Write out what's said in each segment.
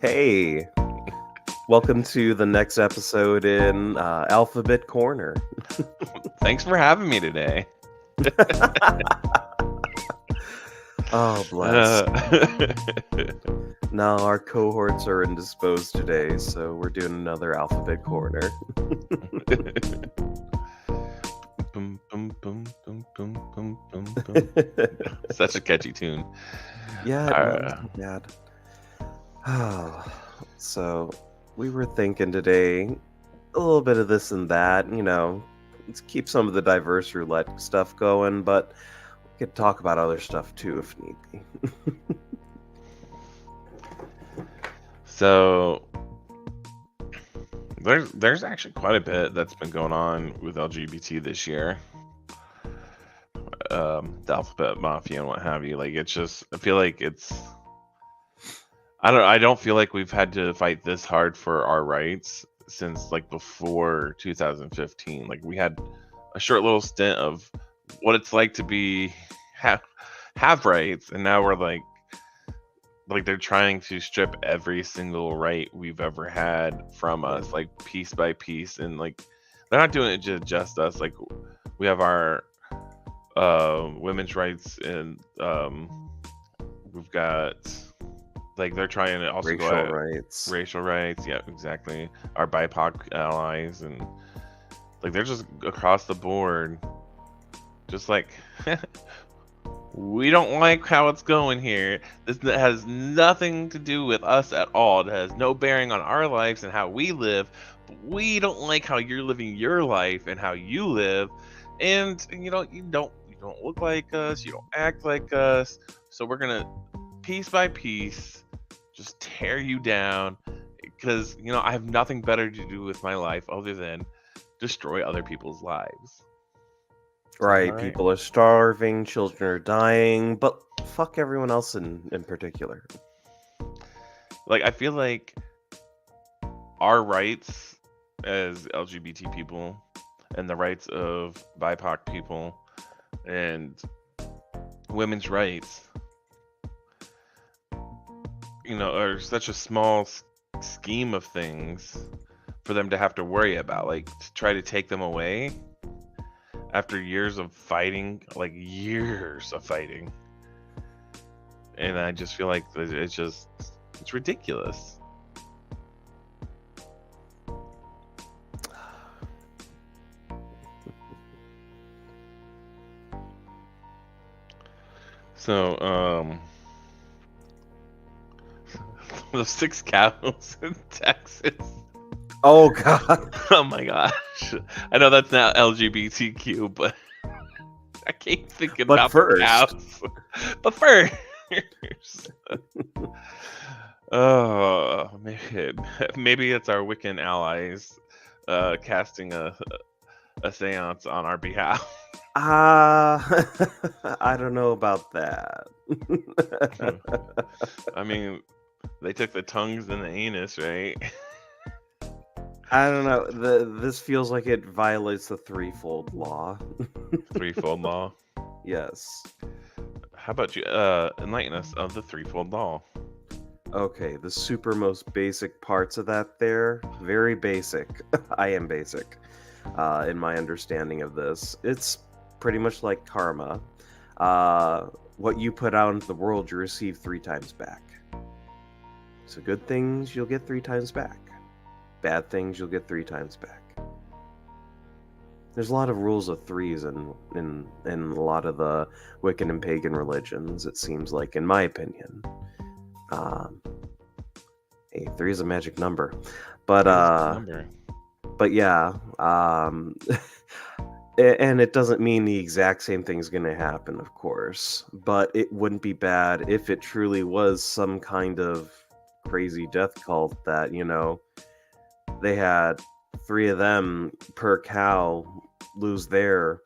Hey, welcome to the next episode in Alphabet Corner. Thanks for having me today. Oh, bless. Uh, No, our cohorts are indisposed today, so we're doing another Alphabet Corner. Boom, boom, boom, boom, boom, boom, boom, boom. Such a catchy tune. Yeah, it was Uh, bad. So, we were thinking today a little bit of this and that, let's keep some of the diverse roulette stuff going, but we could talk about other stuff too if need be. so there's actually quite a bit that's been going on with LGBT this year. The alphabet mafia and what have you. Like it's just I feel like I don't feel like we've had to fight this hard for our rights since like before 2015. Like we had a short little stint of what it's like to be have rights, and now we're like they're trying to strip every single right we've ever had from us, like piece by piece, and like they're not doing it to just us. Like we have our women's rights, and we've got like they're trying to also go Racial at rights. racial rights. Yeah, exactly. Our BIPOC allies, and like they're just across the board, just like we don't like how it's going here. This has nothing to do with us at all. It has no bearing on our lives and how we live. But we don't like how you're living your life and how you live. And you don't look like us. You don't act like us. So we're gonna piece by piece just tear you down because I have nothing better to do with my life other than destroy other people's lives. Sound Right, about right? people are starving, children are dying, but fuck everyone else in particular. Like I feel like our rights as LGBT people and the rights of BIPOC people and women's rights, are such a small scheme of things for them to have to worry about. Like to try to take them away after years of fighting, like years of fighting. And I just feel like it's ridiculous. So, those 6 cows in Texas. Oh god. Oh my gosh. I know that's not LGBTQ, but I can't think But about the first, cows. But first, oh, maybe it's our Wiccan allies casting a seance on our behalf. I don't know about that. I mean, they took the tongues and the anus, right? I don't know. This feels like it violates the threefold law. Threefold law. Yes. How about you enlighten us of the threefold law? Okay, the super most basic parts of that there, very basic. I am basic in my understanding of this. It's pretty much like karma. What you put out into the world, you receive 3 times back. So good things, you'll get 3 times back. Bad things, you'll get 3 times back. There's a lot of rules of threes in a lot of the Wiccan and pagan religions, it seems like, in my opinion. Hey, 3 is a magic number. But yeah, and it doesn't mean the exact same thing's going to happen, of course, but it wouldn't be bad if it truly was some kind of crazy death cult that, they had 3 of them per cow lose their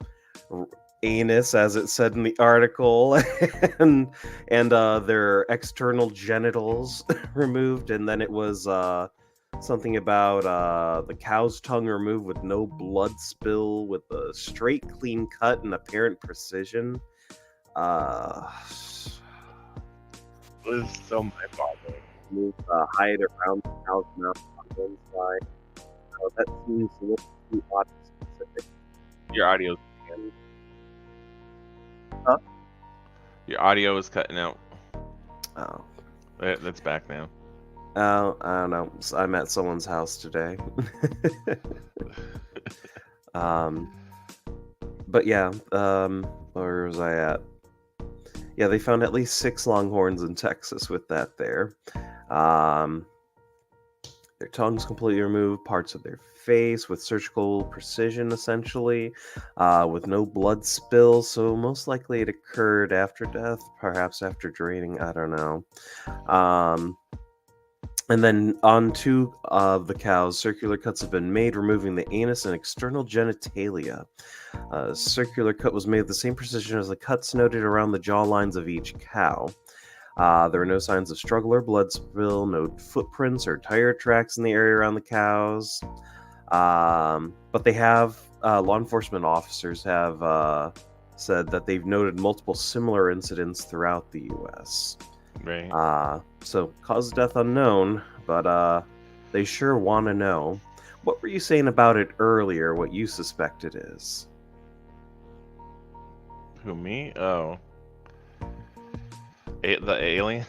anus, as it said in the article, and their external genitals removed, and then it was something about the cow's tongue removed with no blood spill, with a straight, clean cut and apparent precision. It was so mind-boggling. move hide around the cow's mouth on one side. That seems a little too odd specific. Your audio. Huh? Your audio is cutting out. Oh. That's back now. Oh, I don't know. I'm at someone's house today. But yeah, where was I at? Yeah, they found at least 6 longhorns in Texas with that there. Their tongues completely removed, parts of their face with surgical precision, essentially, with no blood spill. So most likely it occurred after death, perhaps after draining. I don't know. And then on 2 of the cows, circular cuts have been made, removing the anus and external genitalia. A circular cut was made with the same precision as the cuts noted around the jaw lines of each cow. There were no signs of struggle or blood spill, no footprints or tire tracks in the area around the cows. But they have, law enforcement officers have said that they've noted multiple similar incidents throughout the U.S. Right. So cause of death unknown, but they sure want to know. What were you saying about it earlier? What you suspect it is? Who, me? Oh. The alien?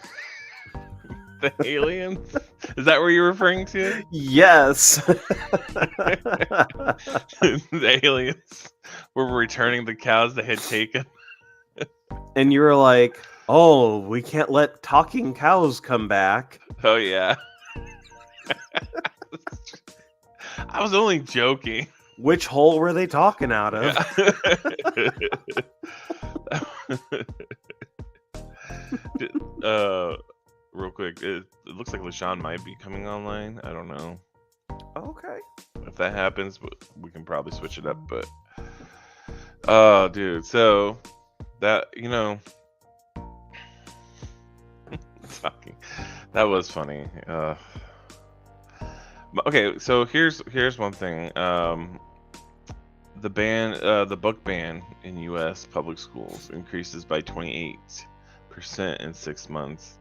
The aliens? Is that what you're referring to? Yes. The aliens were returning the cows they had taken. And you were like, oh, we can't let talking cows come back. Oh, yeah. I was only joking. Which hole were they talking out of? Real quick, it looks like LaShawn might be coming online. I don't know. Okay. If that happens, we can probably switch it up. But, oh, dude. So, that, talking. That was funny. Okay, so here's one thing. The book ban in U.S. public schools increases by 28% in 6 months.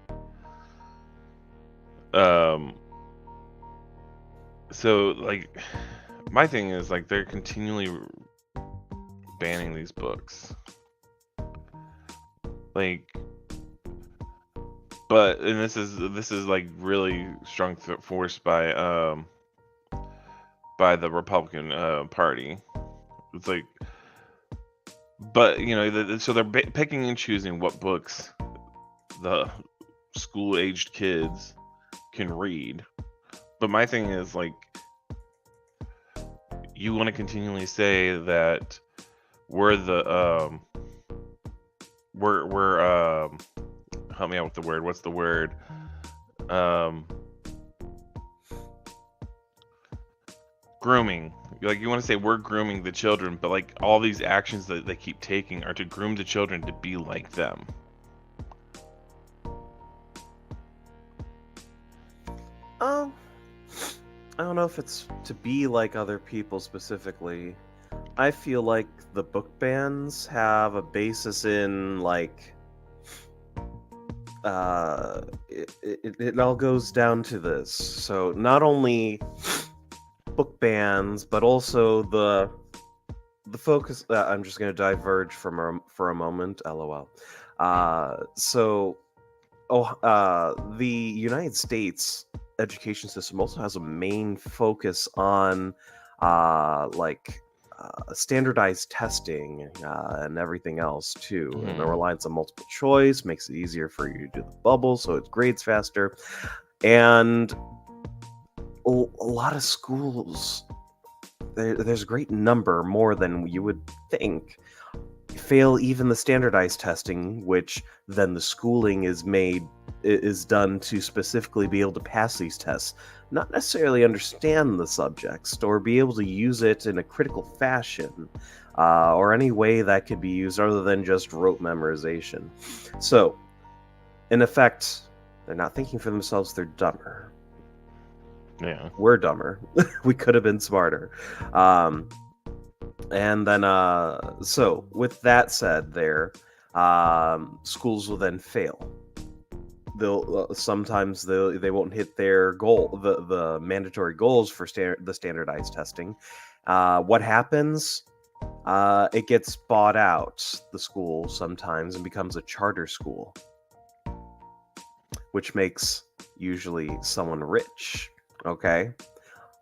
So like, my thing is like they're continually banning these books. Like, and this is like really strong force by the Republican Party. It's like, but so they're picking and choosing what books the school-aged kids can read. But my thing is like, you want to continually say that we're the we're help me out with the word. What's the word? Grooming. Like, you want to say we're grooming the children, but like all these actions that they keep taking are to groom the children to be like them. I don't know if it's to be like other people specifically. I feel like the book bans have a basis in like it all goes down to this. So not only book bans, but also the focus. I'm just going to diverge for a moment. LOL. The United States education system also has a main focus on standardized testing and everything else too. And the reliance on multiple choice makes it easier for you to do the bubble, so it grades faster. And a lot of schools, there's a great number, more than you would think, fail even the standardized testing, which then the schooling is done to specifically be able to pass these tests, not necessarily understand the subjects or be able to use it in a critical fashion, or any way that could be used other than just rote memorization. So, in effect, they're not thinking for themselves, they're dumber. Yeah. We're dumber. We could have been smarter. And then, so with that said, schools will then fail. they'll sometimes they won't hit their goal, the mandatory goals for the standardized testing. What happens? It gets bought out, the school, sometimes, and becomes a charter school, which makes usually someone rich, okay,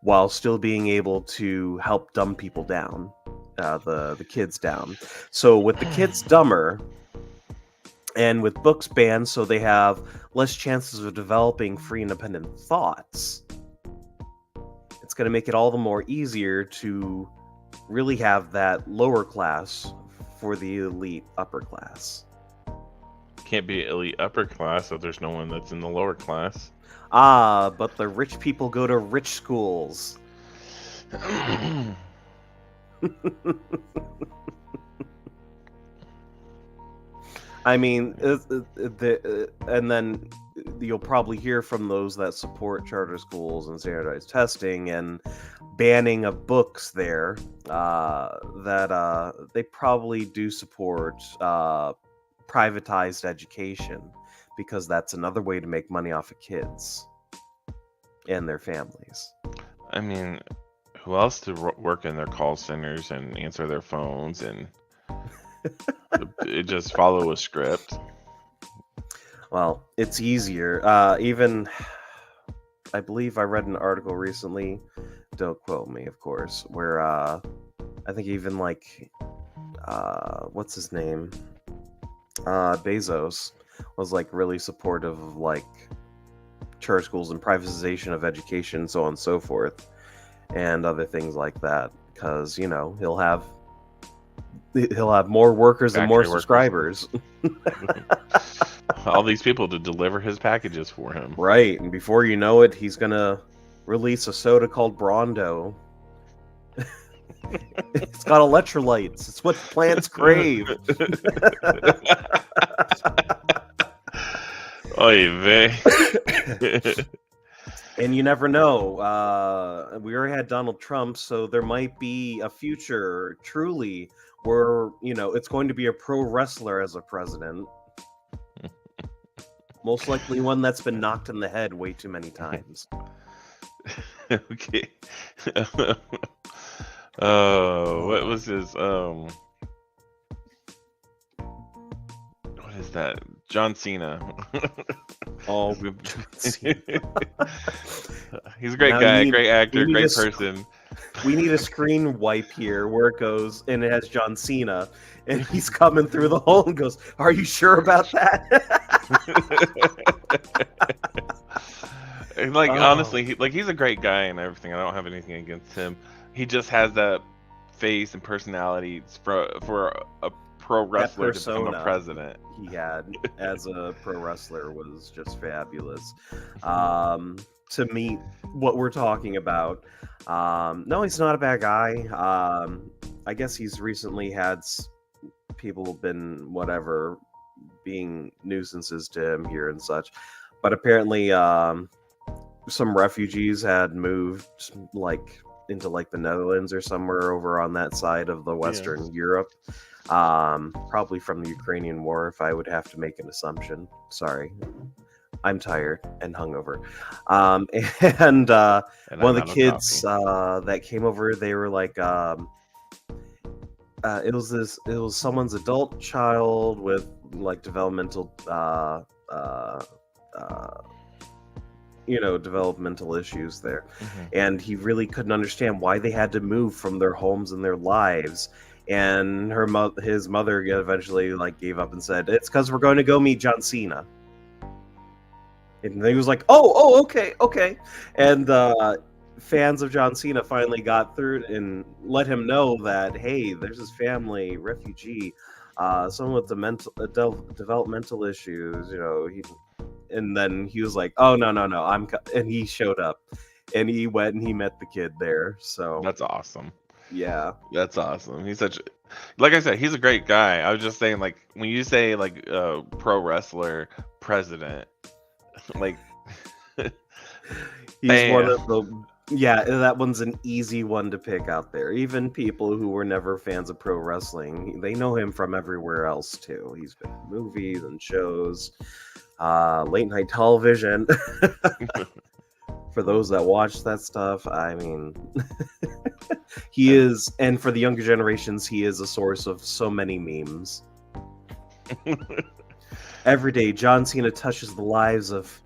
while still being able to help dumb people down, the kids down. So with the kids dumber, and with books banned, so they have less chances of developing free independent thoughts, it's going to make it all the more easier to really have that lower class for the elite upper class. Can't be elite upper class if there's no one that's in the lower class. But the rich people go to rich schools. I mean, and then you'll probably hear from those that support charter schools and standardized testing and banning of books there, that they probably do support privatized education, because that's another way to make money off of kids and their families. I mean, who else to work in their call centers and answer their phones and it just follow a script? Well, it's easier. Even, I believe I read an article recently, don't quote me, of course, where I think even like, what's his name? Bezos was like really supportive of like charter schools and privatization of education, so on and so forth, and other things like that, because he'll have more workers and more subscribers. All these people to deliver his packages for him. Right, and before you know it, he's gonna release a soda called Brondo. It's got electrolytes. It's what plants crave. Oy vey. And you never know. We already had Donald Trump, so there might be a future, truly, where it's going to be a pro wrestler as a president. Most likely one that's been knocked in the head way too many times. Okay. What was his what is that? John Cena. Oh, he's a great guy, great actor, great person. We need a screen wipe here where it goes and it has John Cena and he's coming through the hole and goes, "Are you sure about that?" Like, honestly, he's a great guy and everything. I don't have anything against him. He just has that face and personality for a pro wrestler to become a president. He had as a pro wrestler was just fabulous. To meet what we're talking about, no, he's not a bad guy. I guess he's recently had people been being nuisances to him here and such, but apparently some refugees had moved into the Netherlands or somewhere over on that side of the Western Europe, probably from the Ukrainian war, if I would have to make an assumption. Sorry, I'm tired and hungover. And one of the kids that came over, they were like, it was someone's adult child with developmental developmental issues there. Mm-hmm. And he really couldn't understand why they had to move from their homes and their lives. And his mother eventually gave up and said, "It's because we're going to go meet John Cena." And he was like, oh, okay. And fans of John Cena finally got through and let him know that, hey, there's his family, refugee, someone with developmental issues, and then he was like, "Oh, no, and he showed up, and he went and he met the kid there." So that's awesome. Yeah, that's awesome. He's like I said, he's a great guy. I was just saying, when you say pro wrestler president, he's one of the that one's an easy one to pick out there. Even people who were never fans of pro wrestling, they know him from everywhere else too. He's been in movies and shows. late night television. For those that watch that stuff, I mean, he is, and for the younger generations, he is a source of so many memes. Every day, John Cena touches the lives of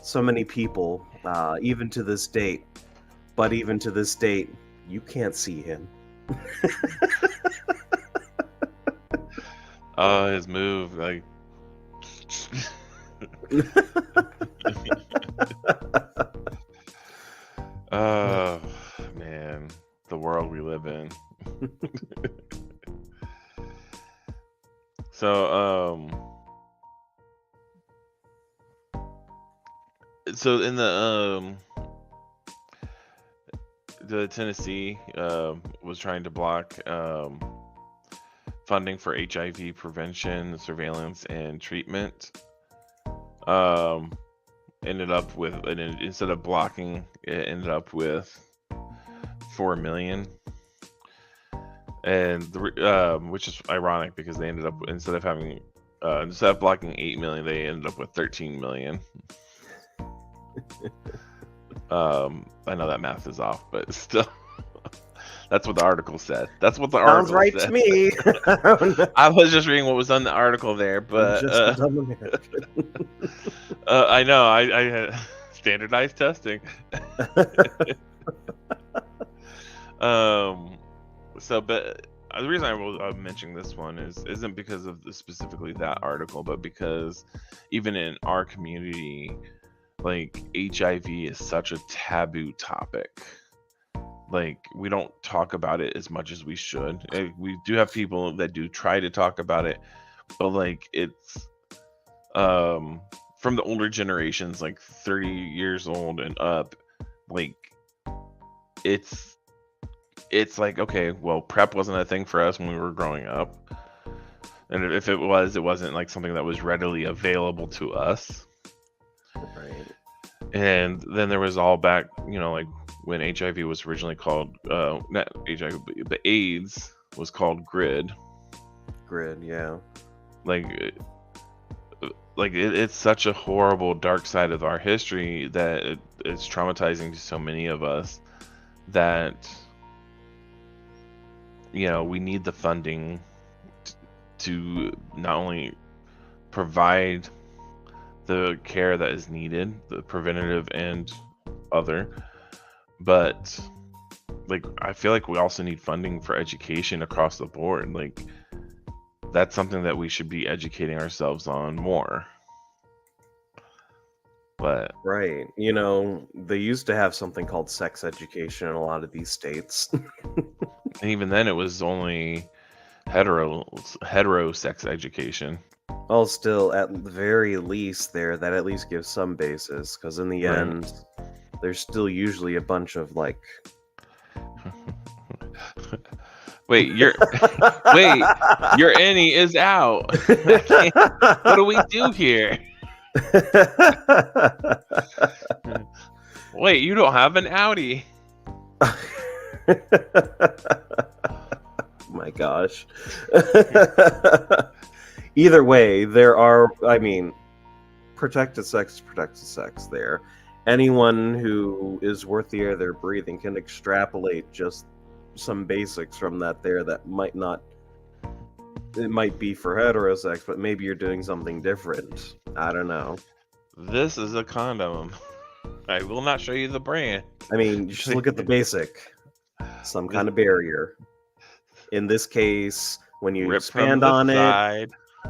so many people, even to this date. But even to this date, you can't see him. His move, like. Oh man, the world we live in. So in the Tennessee was trying to block funding for HIV prevention, surveillance, and treatment. Ended up with, instead of blocking, it ended up with $4 million, and which is ironic because they ended up, instead of blocking $8 million, they ended up with $13 million. I know that math is off, but still. That's what the article said. That's what the Sounds article right said. to me. I was just reading what was on the article there, but Just a dumb American. I know I had standardized testing. So, but the reason I'm mentioning this one isn't because of specifically that article, but because even in our community, like HIV is such a taboo topic. Like, we don't talk about it as much as we should. We do have people that do try to talk about it, but like it's from the older generations, like 30 years old and up, like it's like, okay, well, PrEP wasn't a thing for us when we were growing up, and if it was, it wasn't like something that was readily available to us. Right. And then there was all back, like when HIV was originally called, not HIV, but AIDS was called GRID. GRID, yeah. It's such a horrible dark side of our history that it's traumatizing to so many of us that, we need the funding to not only provide the care that is needed, the preventative and other, but like I feel like we also need funding for education across the board. Like, that's something that we should be educating ourselves on more. But right, they used to have something called sex education in a lot of these states. and even then, it was only hetero sex education. Well, still, at the very least, that at least gives some basis, because in the end, there's still usually a bunch of like. Wait, your Annie is out. What do we do here? Wait, you don't have an Audi. My gosh. Either way, there are, protected sex is protected sex there. Anyone who is worth the air they're breathing can extrapolate just some basics from that might not, it might be for heterosex, but maybe you're doing something different. I don't know. This is a condom. I will not show you the brand. You just look at the basic. Some kind of barrier. In this case, when you expand on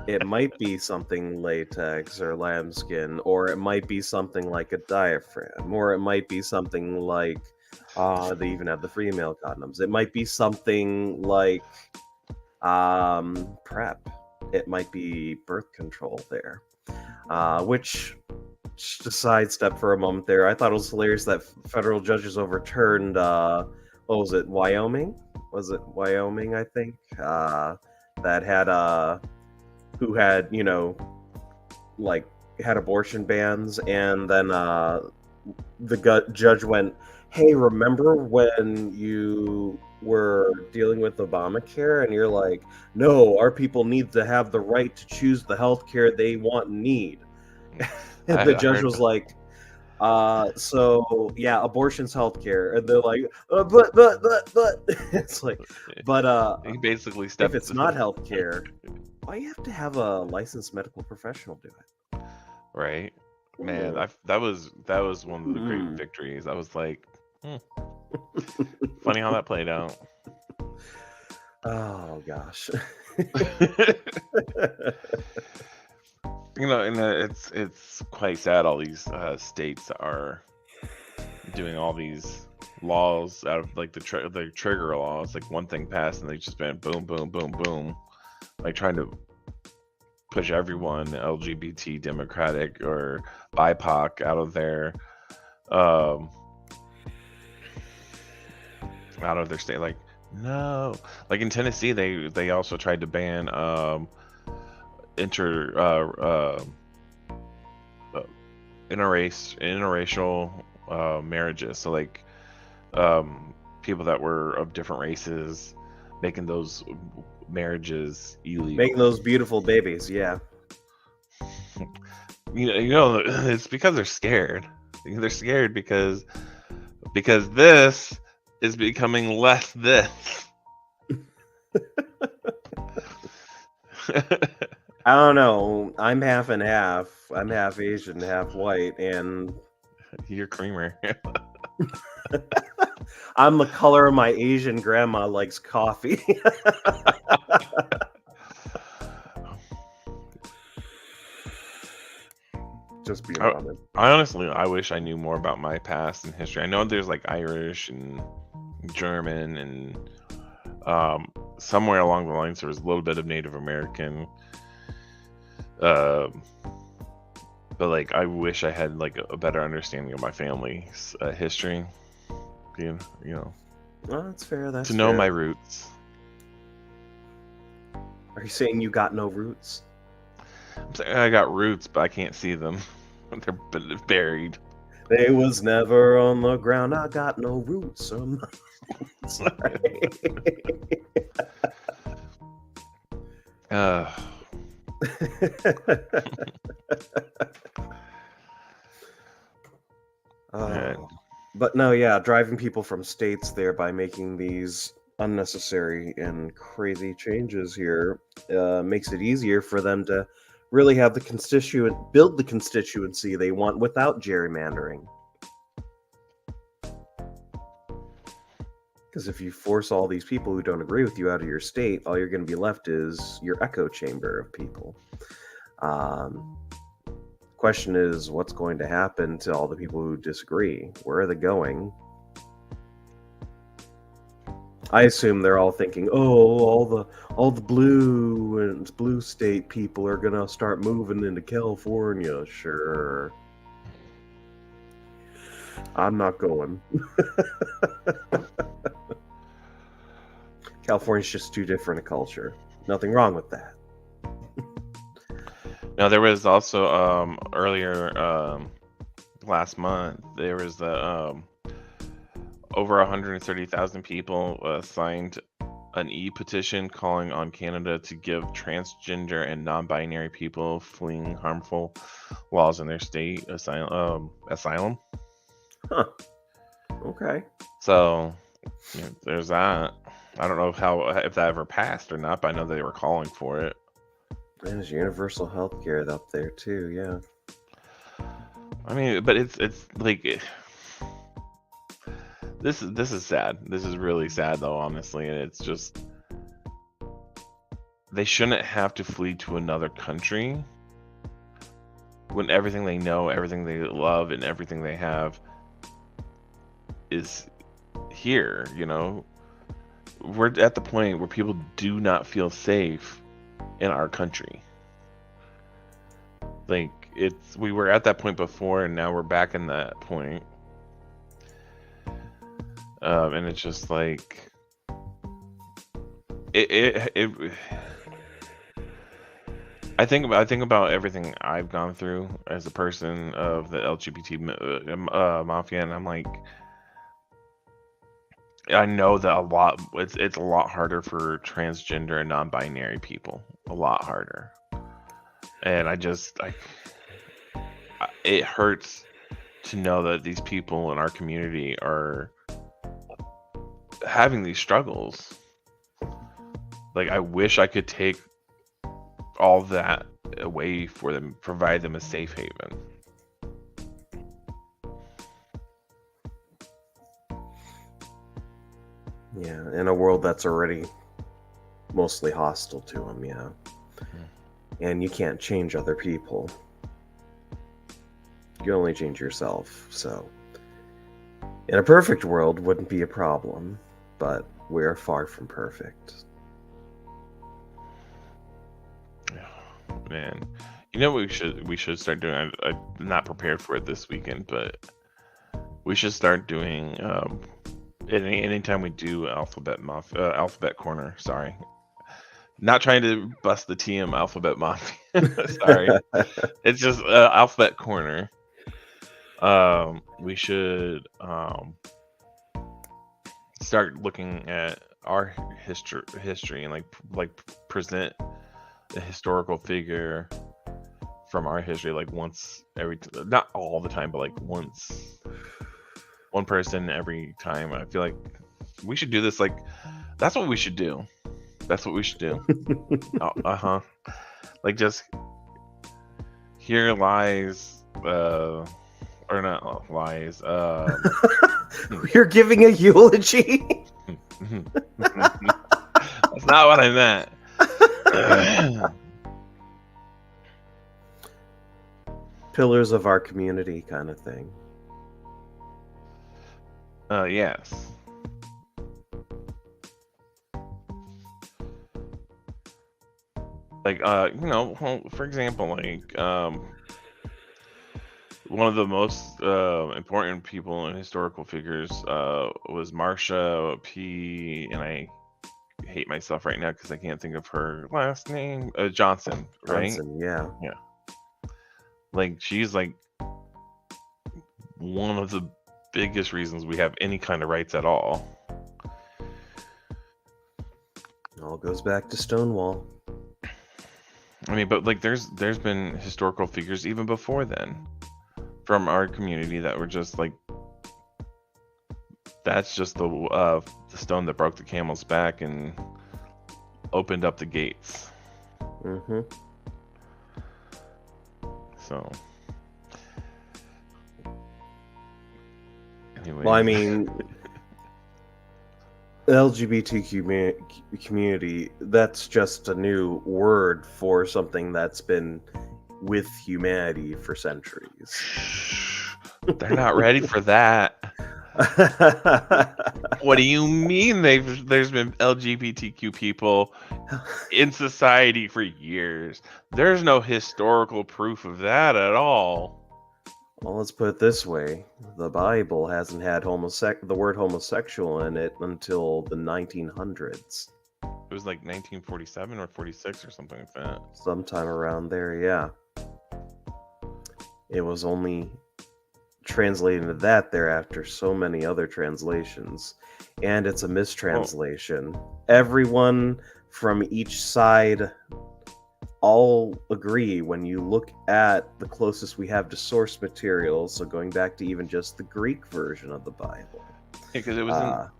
it might be something latex or lambskin, or it might be something like a diaphragm, or it might be something like, they even have the female condoms. It might be something like PrEP. It might be birth control there. Which, just to sidestep for a moment there, I thought it was hilarious that federal judges overturned, what was it, Wyoming? Was it Wyoming, I think? That had, who had, had abortion bans, and then the judge went, hey, remember when you were dealing with Obamacare? And you're like, no, our people need to have the right to choose the health care they want and need. And I the judge heard. was like, so yeah, abortion's healthcare. And they're like, but it's like, but He basically if stepped. it's not healthcare, why you have to have a licensed medical professional do it? Right, man. Uh, That was one of the great hmm. victories. I was like, hmm, funny how that played out. Oh gosh. And it's quite sad. All these states are doing all these laws out of like the trigger laws. Like one thing passed, and they just been boom, boom, boom, boom, like trying to push everyone LGBT, Democratic, or BIPOC out of um their state. Like no, like in Tennessee, they also tried to ban inter uh, interracial marriages. So like people that were of different races, making those marriages Making illegal. those beautiful babies, yeah. It's because they're scared. They're scared because this is becoming less this. I don't know. I'm half and half. I'm half Asian, half white, and You're creamer. I'm the color my Asian grandma likes coffee. Just being I, honest. I wish I knew more about my past and history. I know there's like Irish and German and somewhere along the lines there was a little bit of Native American. But like I wish I had like a better understanding of my family's history. You know, Well, that's fair. That's to know fair. my roots. Are you saying you got no roots? I'm saying I got roots, but I can't see them. They're buried. They was never on the ground. I got no roots. Sorry. Uh, yeah. But no, yeah, driving people from states there by making these unnecessary and crazy changes here makes it easier for them to really have build the constituency they want without gerrymandering. Because if you force all these people who don't agree with you out of your state, all you're going to be left is your echo chamber of people. Question is, what's going to happen to all the people who disagree? Where are they going? I assume they're all thinking, "Oh, all the blue state people are gonna start moving into California." Sure, I'm not going. California's just too different a culture. Nothing wrong with that. Now there was also earlier last month there was over 130,000 people signed an e-petition calling on Canada to give transgender and non-binary people fleeing harmful laws in their state asylum. Huh. Okay. So there's that. I don't know if that ever passed or not, but I know they were calling for it. There's universal health care up there too, yeah. I mean, but it's like this is sad. This is really sad though, honestly, and it's just they shouldn't have to flee to another country when everything they know, everything they love, and everything they have is here, We're at the point where people do not feel safe in our country. Like we were at that point before, and now we're back in that point. And it's just like it I think about everything I've gone through as a person of the LGBT mafia, and I'm like, I know that it's a lot harder for transgender and non-binary people, a lot harder. And it hurts to know that these people in our community are having these struggles. Like, I wish I could take all that away for them, provide them a safe haven. Yeah, in a world that's already mostly hostile to them, yeah. And you can't change other people. You only change yourself, so... In a perfect world, wouldn't be a problem, but we're far from perfect. Man, you know what we should start doing? I'm not prepared for it this weekend, but we should start doing anytime we do alphabet corner. Sorry, not trying to bust the TM alphabet mafia. Sorry, it's just alphabet corner. We should start looking at our history and like present a historical figure from our history, like once every, not all the time, but like once, one person every time. I feel like we should do this. Like, that's what we should do. That's what we should do. Like, just here lies, or not lies. You're giving a eulogy. That's not what I meant. Pillars of our community kind of thing. Yes. Like, you know, for example, like, one of the most important people and historical figures was Marsha P. And I hate myself right now because I can't think of her last name. Johnson, right? Johnson, yeah. Yeah. Like, she's like one of the biggest reasons we have any kind of rights at all. It all goes back to Stonewall. I mean, but like, there's been historical figures even before then from our community that were just like, that's just the stone that broke the camel's back and opened up the gates. Mm-hmm. So, anyway. Well, I mean, the LGBTQ community, that's just a new word for something that's been with humanity for centuries. They're not ready for that. What do you mean there's been LGBTQ people in society for years? There's no historical proof of that at all. Well, let's put it this way. The Bible hasn't had the word homosexual in it until the 1900s. It was like 1947 or 46 or something like that. Sometime around there, yeah. It was only translated into that there after so many other translations. And it's a mistranslation. Everyone from each side all agree when you look at the closest we have to source material, so going back to even just the Greek version of the Bible. Because it was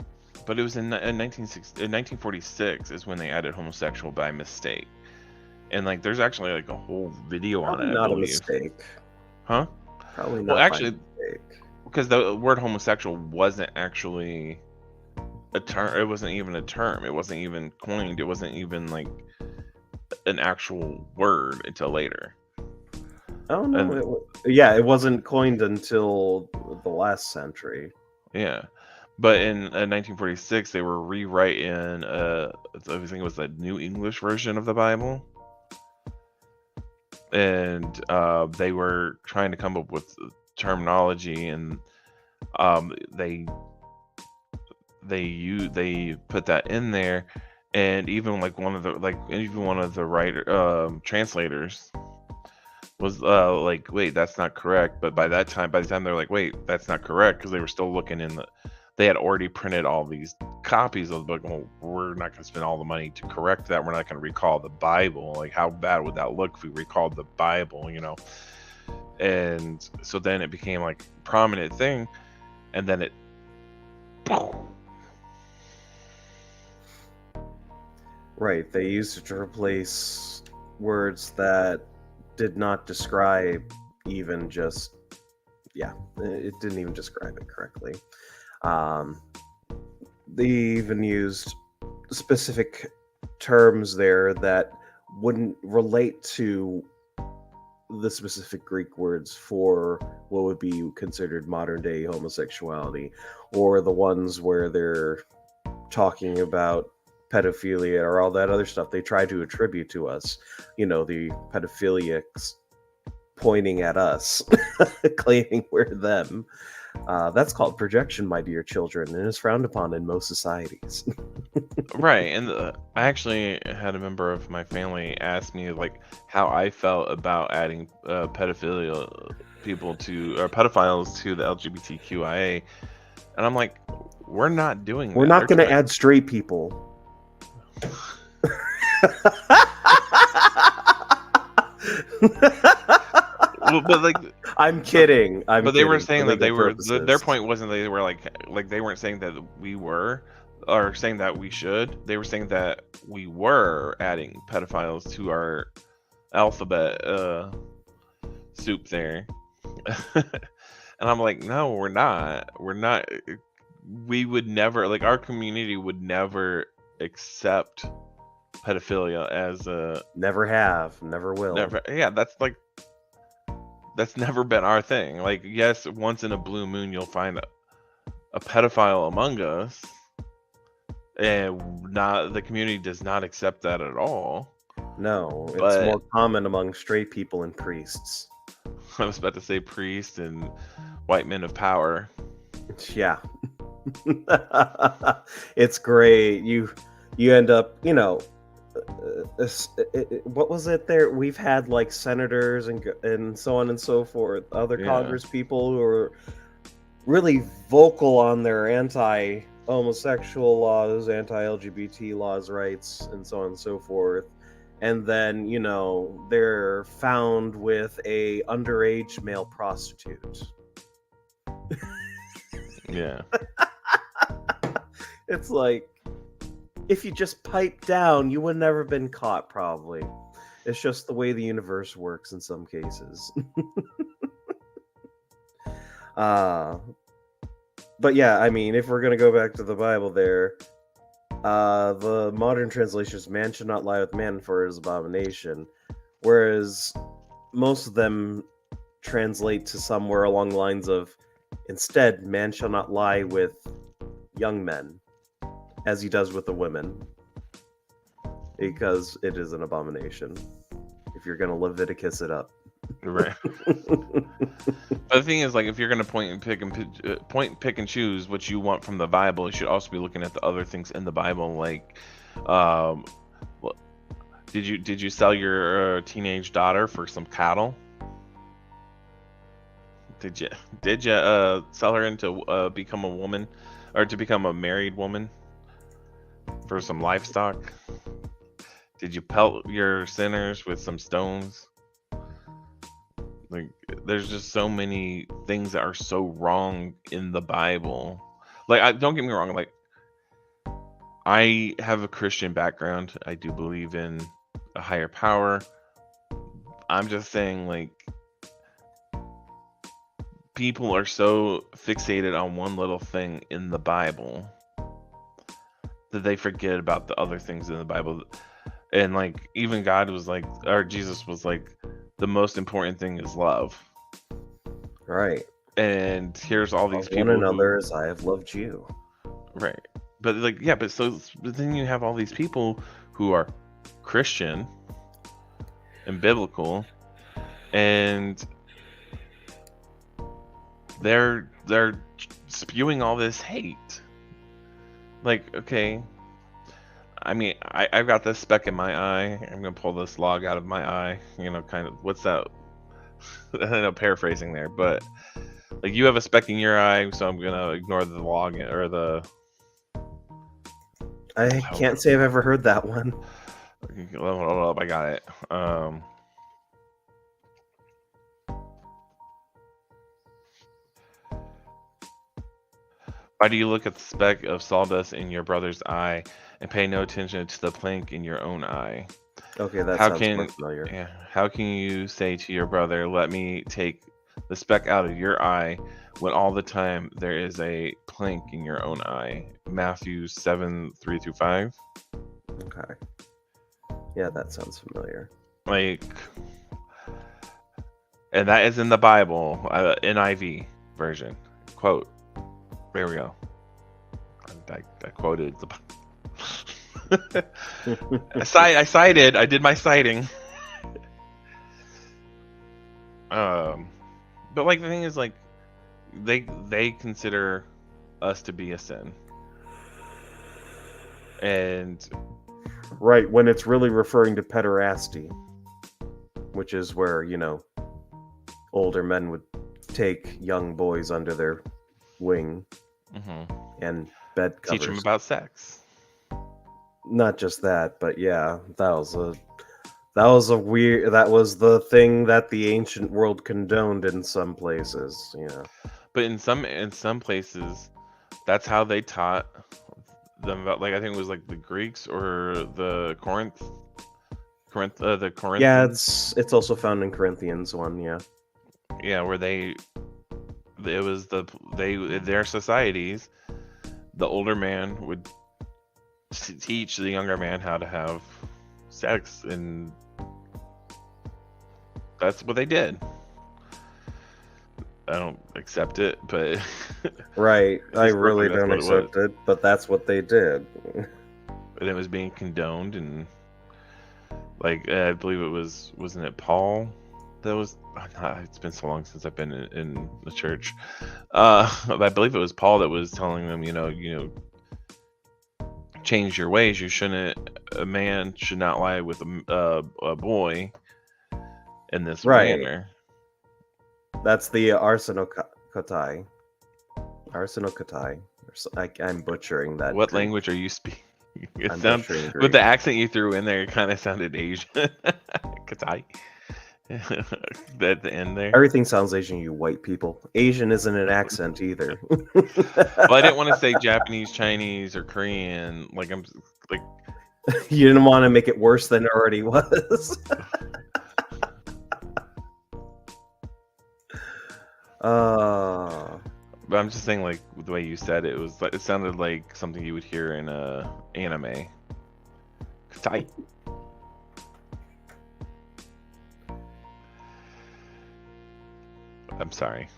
but it was in 1946 is when they added homosexual by mistake. And like, there's actually like a whole video on it. Not a mistake. Huh? Probably not. Well, actually, because the word homosexual wasn't actually a term. It wasn't even a term. It wasn't even coined. It wasn't even like an actual word until later. Oh no! It wasn't coined until the last century. Yeah, but in 1946, they were rewriting. I think it was the New English version of the Bible, and they were trying to come up with terminology, and they put that in there. And even like one of the writer translators was like, wait, that's not correct. But by the time they're like, wait, that's not correct, because they were still looking they had already printed all these copies of the book. Well, we're not going to spend all the money to correct that. We're not going to recall the Bible. Like, how bad would that look if we recalled the Bible, you know? and so then it became like a prominent thing, and then it. Right, they used it to replace words that did not describe even just, yeah, it didn't even describe it correctly. They even used specific terms there that wouldn't relate to the specific Greek words for what would be considered modern day homosexuality, or the ones where they're talking about pedophilia or all that other stuff they try to attribute to us. You know, the pedophiliacs pointing at us, claiming we're them. That's called projection, my dear children, and is frowned upon in most societies. Right, and I actually had a member of my family ask me like how I felt about adding pedophilia people to or pedophiles to the LGBTQIA, and I'm like, we're not doing We're that. not going to add straight people. Well, but like, I'm kidding. but they were kidding, saying for that they legal were their purposes. point wasn't they were like they weren't saying that we were or saying that we should. They were saying that we were adding pedophiles to our alphabet soup there. And I'm like, no, we're not. We're not. We would never, like, our community would never accept pedophilia as a Never have, never will. never. Yeah, that's never been our thing. Like, yes, once in a blue moon you'll find a pedophile among us, and not the community does not accept that at all. No, it's But more common among straight people and priests. I was about to say priests and white men of power. Yeah. It's great. You end up, you know, what was it there? We've had like senators and so on and so forth, other Yeah. Congress people who are really vocal on their anti-homosexual laws, anti-LGBT laws, rights, and so on and so forth. And then, you know, they're found with a underage male prostitute. Yeah. It's like, if you just pipe down, you would never been caught, probably. It's just the way the universe works in some cases. But yeah, I mean, if we're going to go back to the Bible there, the modern translation is man should not lie with man, for it is abomination. Whereas most of them translate to somewhere along the lines of, instead, man shall not lie with young men, as he does with the women, because it is an abomination. If you're going to Leviticus it up. Right. But the thing is, like, if you're gonna point, pick and choose what you want from the Bible, you should also be looking at the other things in the Bible. Like, well, did you sell your teenage daughter for some cattle? Did you sell her into become a woman, or to become a married woman for some livestock? Did you pelt your sinners with some stones? Like, there's just so many things that are so wrong in the Bible. Like, don't get me wrong. Like, I have a Christian background. I do believe in a higher power. I'm just saying, like, people are so fixated on one little thing in the Bible that they forget about the other things in the Bible. And, like, even God was like, or Jesus was like, the most important thing is love. Right. And here's all these people. One another as I have loved you. Right. But, like, yeah, but then you have all these people who are Christian and biblical, and they're spewing all this hate. Like, okay, I mean, I've got this speck in my eye. I'm gonna pull this log out of my eye. You know, kind of, what's that? I know, paraphrasing there, but like, you have a speck in your eye, so I'm gonna ignore the log or the. I can't say I've ever heard that one. Hold up, I got it. Why do you look at the speck of sawdust in your brother's eye and pay no attention to the plank in your own eye? Okay, that How sounds more can familiar. yeah, how can you say to your brother, "Let me take the speck out of your eye," when all the time there is a plank in your own eye? Matthew 7:3-5. Okay. Yeah, that sounds familiar. Like, and that is in the Bible, NIV version. Quote. There we go. I quoted the. I cited. I did my citing. But like the thing is, like they consider us to be a sin, and Right, when it's really referring to pederasty, which is where, older men would take young boys under their wing and bed teach them covers. about sex. Not just that, but yeah, that was the thing that the ancient world condoned in some places. Yeah. But in some places, that's how they taught them about. Like I think it was like the Greeks or the the Corinthians. Yeah, it's also found in Corinthians 1. Yeah. Yeah, where it was their societies. The older man would teach the younger man how to have sex, and that's what they did. I don't accept it, but Right. I really that's don't what it was. accept it, but that's what they did. And it was being condoned, and like I believe wasn't it Paul that was it's been so long since I've been in the church. I believe it was Paul that was telling them, change your ways. A man should not lie with a boy in this Right. manner. That's the Arsenokoitai. Arsenokoitai. I'm butchering that. What Greek. language are you speaking? I'm butchering Greek. With the accent you threw in there, it kind of sounded Asian. Katai. At the end there. Everything sounds Asian, you white people. Asian isn't an accent either. Well, I didn't want to say Japanese, Chinese, or Korean. Like I'm like. You didn't want to make it worse than it already was. But I'm just saying, like the way you said it was like it sounded like something you would hear in a anime. Tight. I'm sorry.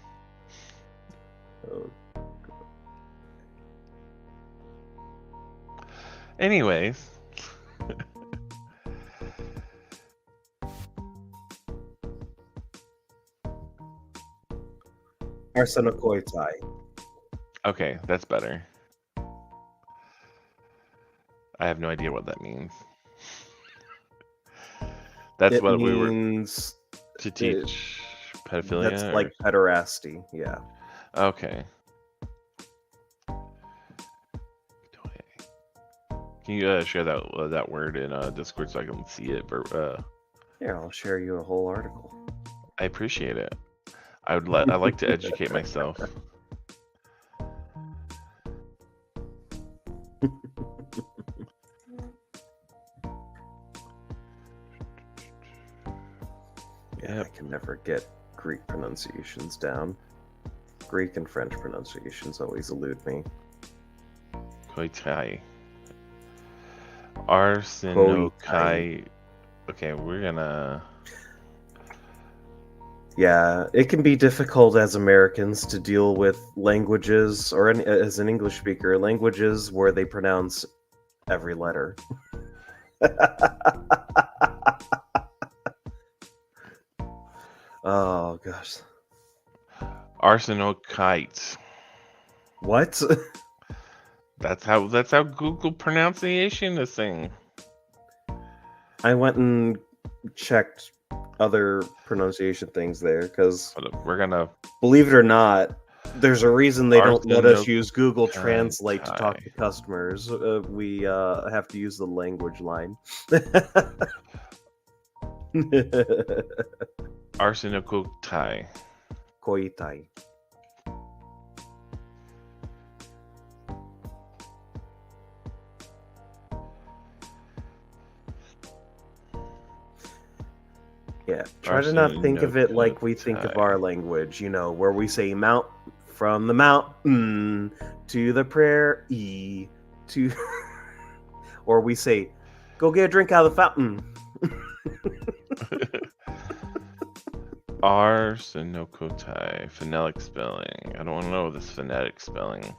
Anyways. Arsenokoitai. Okay, that's better. I have no idea what that means. That's what we were to teach pedophilia. That's like pederasty, yeah. Okay. Can you share that word in Discord so I can see it? Here, I'll share you a whole article. I appreciate it. I like to educate myself. Yeah, I can never get Greek pronunciations down. Greek and French pronunciations always elude me. Koitai. Arsenokoitai. Okay, we're gonna. Yeah, it can be difficult as Americans to deal with languages, or as an English speaker, languages where they pronounce every letter. Oh gosh. Arsenokoitai. What? That's how Google pronunciation is saying. I went and checked other pronunciation things there because we're gonna believe it or not, there's a reason they don't let us use Google Translate to talk to customers. We have to use the language line. Arsenokoitai. Koitai. Yeah, try to not think of it like we think of our Arsenokoitai. language, where we say mount from the mountain to the prairie to, or we say, go get a drink out of the fountain. Arsenokoitai. Phonetic spelling. I don't want to know this phonetic spelling.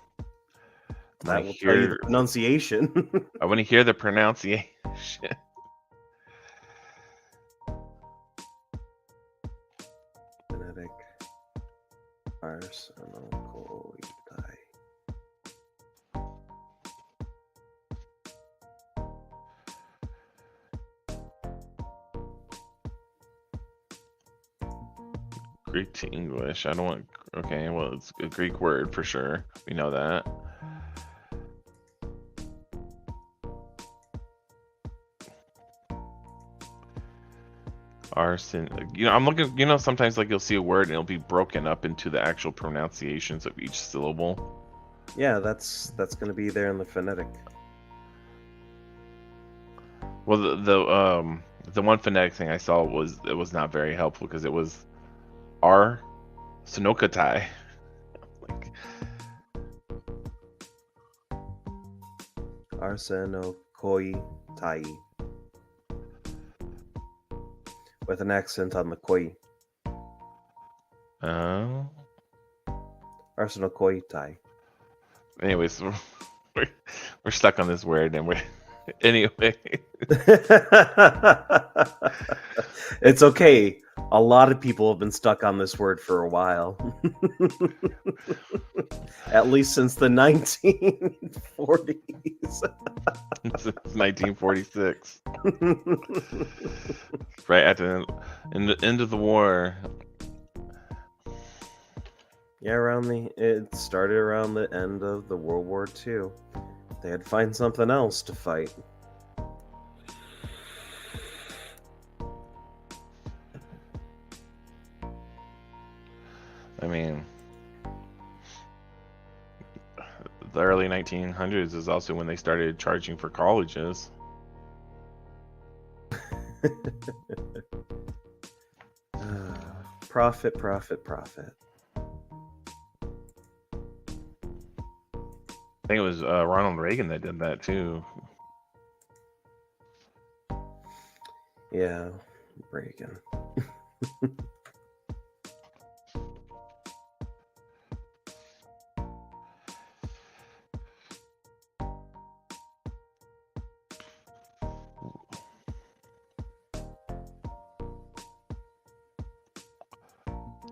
That will tell you the pronunciation. I want to hear the pronunciation. Phonetic Arsenokoitai. Greek to English. I don't want. Okay, well, it's a Greek word for sure. We know that. Arson. I'm looking. Sometimes like you'll see a word and it'll be broken up into the actual pronunciations of each syllable. Yeah, that's going to be there in the phonetic. Well, the one phonetic thing I saw was not very helpful because it was Arsenokoitai. Like, Arsenokoitai. With an accent on the koi. Arsenokoitai. Anyways, we're stuck on this word, and we're anyway. It's okay. A lot of people have been stuck on this word for a while. At least since the 1940s. Since 1946. Right at the end of the war. Yeah, it started around the end of the World War II. They had to find something else to fight. I mean, the early 1900s is also when they started charging for colleges. Profit, profit, profit. I think it was Ronald Reagan that did that too. Yeah, Reagan.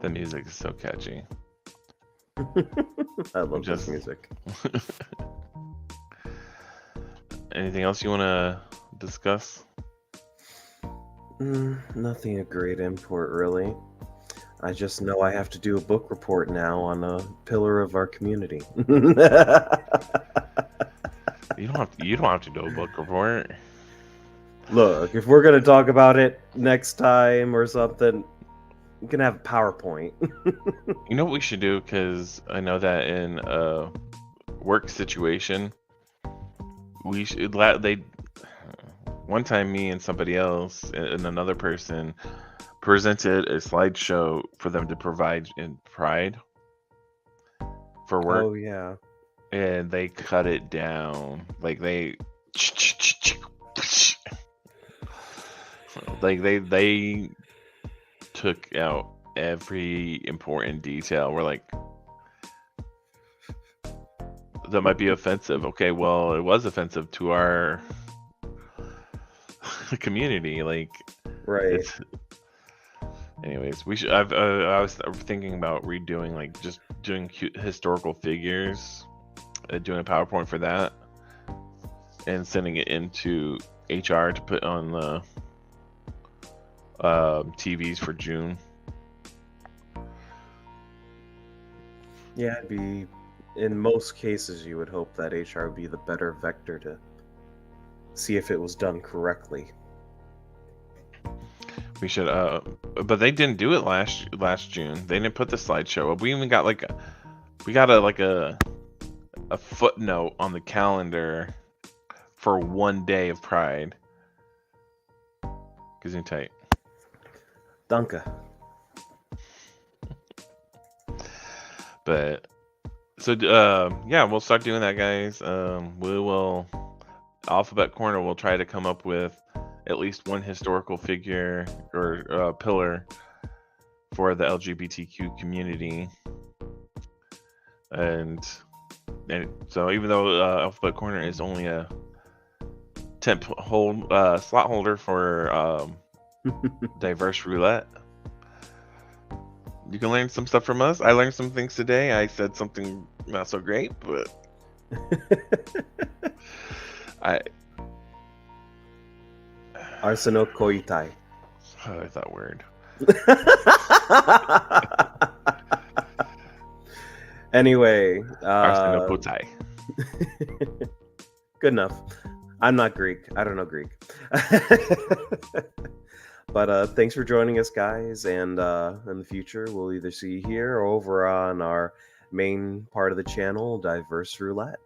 The music is so catchy. I love this music. Anything else you want to discuss? Nothing of great import, really. I just know I have to do a book report now on a pillar of our community. You don't have to do a book report. Look, if we're gonna talk about it next time or something, we can have a PowerPoint. You know what we should do? Because I know that in a work situation, we should one time me and somebody else and another person presented a slideshow for them to provide in Pride for work. Oh yeah. And they cut it down. Like they took out every important detail. We're like, that might be offensive. Okay, well, it was offensive to our community. Like, right. Anyways, we should. I was thinking about redoing, like, just doing historical figures, doing a PowerPoint for that, and sending it into HR to put on the TVs for June. Yeah, in most cases, you would hope that HR would be the better vector to see if it was done correctly. We should, but they didn't do it last June. They didn't put the slideshow up. We even got a footnote on the calendar for one day of Pride. Gesundheit. Danke. But so yeah, we'll start doing that, guys. We will Alphabet Corner will try to come up with at least one historical figure or pillar for the LGBTQ community. And so even though Alphabet Corner is only a slot holder for diverse roulette, you can learn some stuff from us. I learned some things today. I said something not so great, but Arsenokoitai. I like that word. Anyway, Arsenokoitai. Good enough. I'm not Greek. I don't know Greek. But thanks for joining us, guys. And in the future, we'll either see you here or over on our main part of the channel, Diverse Roulette.